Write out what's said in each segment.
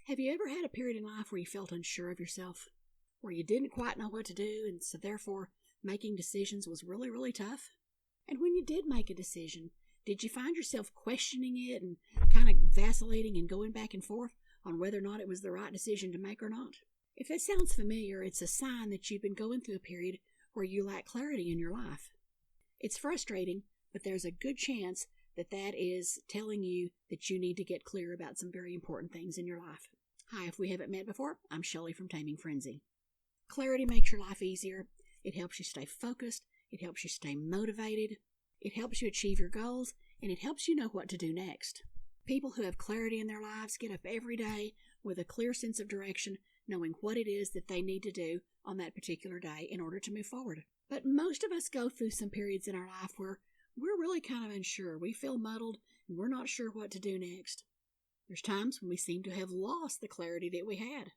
Have you ever had a period in life where you felt unsure of yourself? Where you didn't quite know what to do, and so therefore making decisions was really, really tough? And when you did make a decision, did you find yourself questioning it and kind of vacillating and going back and forth on whether or not it was the right decision to make or not? If that sounds familiar, it's a sign that you've been going through a period where you lack clarity in your life. It's frustrating, but there's a good chance that that is telling you that you need to get clear about some very important things in your life. Hi, if we haven't met before, I'm Shelley from Taming Frenzy. Clarity makes your life easier. It helps you stay focused. It helps you stay motivated. It helps you achieve your goals, and it helps you know what to do next. People who have clarity in their lives get up every day with a clear sense of direction, knowing what it is that they need to do on that particular day in order to move forward. But most of us go through some periods in our life where we're really kind of unsure. We feel muddled, and we're not sure what to do next. There's times when we seem to have lost the clarity that we had.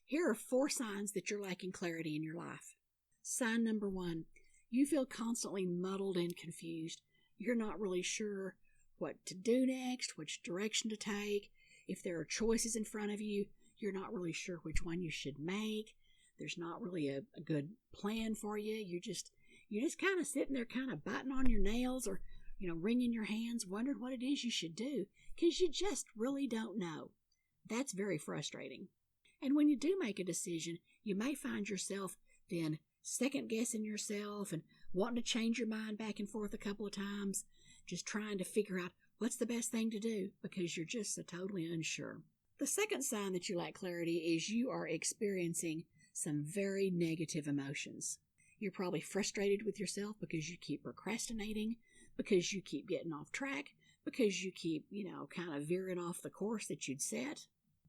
Here are 4 signs that you're lacking clarity in your life. Sign number 1, you feel constantly muddled and confused. You're not really sure what to do next, which direction to take. If there are choices in front of you, you're not really sure which one you should make. There's not really a good plan for you. You're just kind of sitting there kind of biting on your nails or, wringing your hands, wondering what it is you should do because you just really don't know. That's very frustrating. And when you do make a decision, you may find yourself then second-guessing yourself and wanting to change your mind back and forth a couple of times, just trying to figure out what's the best thing to do because you're just so totally unsure. The second sign that you lack clarity is you are experiencing some very negative emotions. You're probably frustrated with yourself because you keep procrastinating, because you keep getting off track, because you keep, kind of veering off the course that you'd set.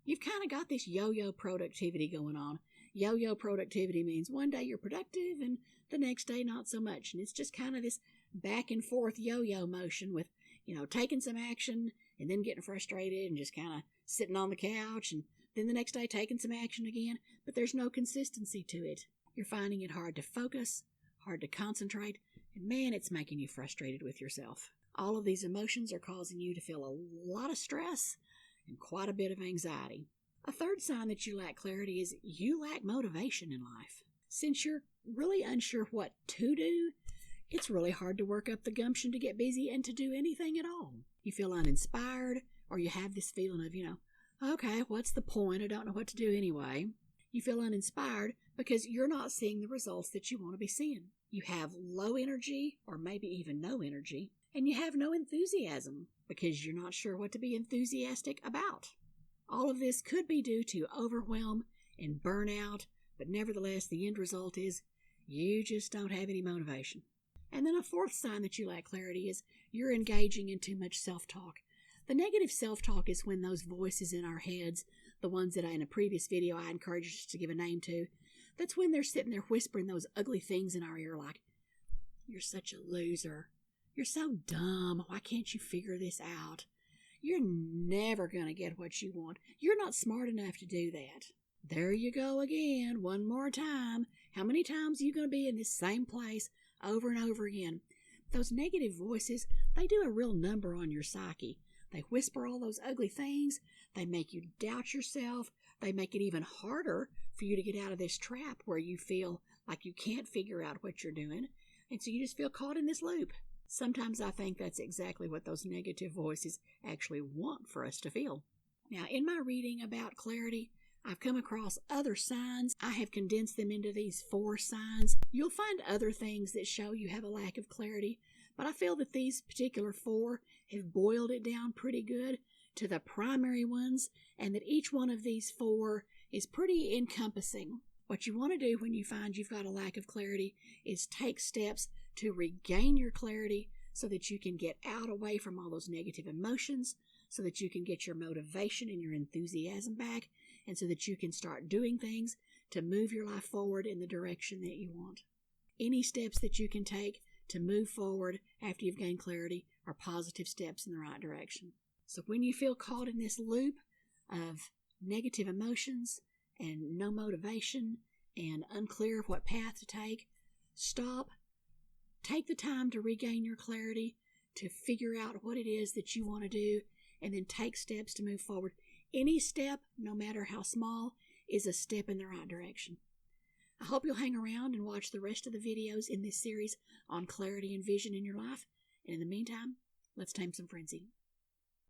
You've kind of got this yo-yo productivity going on. Yo-yo productivity means one day you're productive and the next day not so much. And it's just kind of this back and forth yo-yo motion with, taking some action and then getting frustrated and just kind of sitting on the couch and then the next day taking some action again. But there's no consistency to it. You're finding it hard to focus, hard to concentrate, and man, it's making you frustrated with yourself. All of these emotions are causing you to feel a lot of stress and quite a bit of anxiety. A third sign that you lack clarity is you lack motivation in life. Since you're really unsure what to do, it's really hard to work up the gumption to get busy and to do anything at all. You feel uninspired, or you have this feeling of, okay, what's the point? I don't know what to do anyway. You feel uninspired because you're not seeing the results that you want to be seeing. You have low energy, or maybe even no energy, and you have no enthusiasm because you're not sure what to be enthusiastic about. All of this could be due to overwhelm and burnout, but nevertheless, the end result is you just don't have any motivation. And then a fourth sign that you lack clarity is you're engaging in too much self-talk. The negative self-talk is when those voices in our heads, the ones that in a previous video I encouraged you to give a name to, that's when they're sitting there whispering those ugly things in our ear like, you're such a loser. You're so dumb. Why can't you figure this out? You're never going to get what you want. You're not smart enough to do that. There you go again, one more time. How many times are you going to be in this same place over and over again? Those negative voices, they do a real number on your psyche. They whisper all those ugly things. They make you doubt yourself. They make it even harder for you to get out of this trap where you feel like you can't figure out what you're doing. And so you just feel caught in this loop. Sometimes I think that's exactly what those negative voices actually want for us to feel. Now, in my reading about clarity, I've come across other signs. I have condensed them into these 4 signs. You'll find other things that show you have a lack of clarity, but I feel that these particular 4 have boiled it down pretty good to the primary ones, and that each one of these 4 is pretty encompassing. What you want to do when you find you've got a lack of clarity is take steps to regain your clarity so that you can get out away from all those negative emotions, so that you can get your motivation and your enthusiasm back, and so that you can start doing things to move your life forward in the direction that you want. Any steps that you can take to move forward after you've gained clarity are positive steps in the right direction. So when you feel caught in this loop of negative emotions and no motivation and unclear of what path to take, stop. Take the time to regain your clarity, to figure out what it is that you want to do, and then take steps to move forward. Any step, no matter how small, is a step in the right direction. I hope you'll hang around and watch the rest of the videos in this series on clarity and vision in your life. And in the meantime, let's tame some frenzy.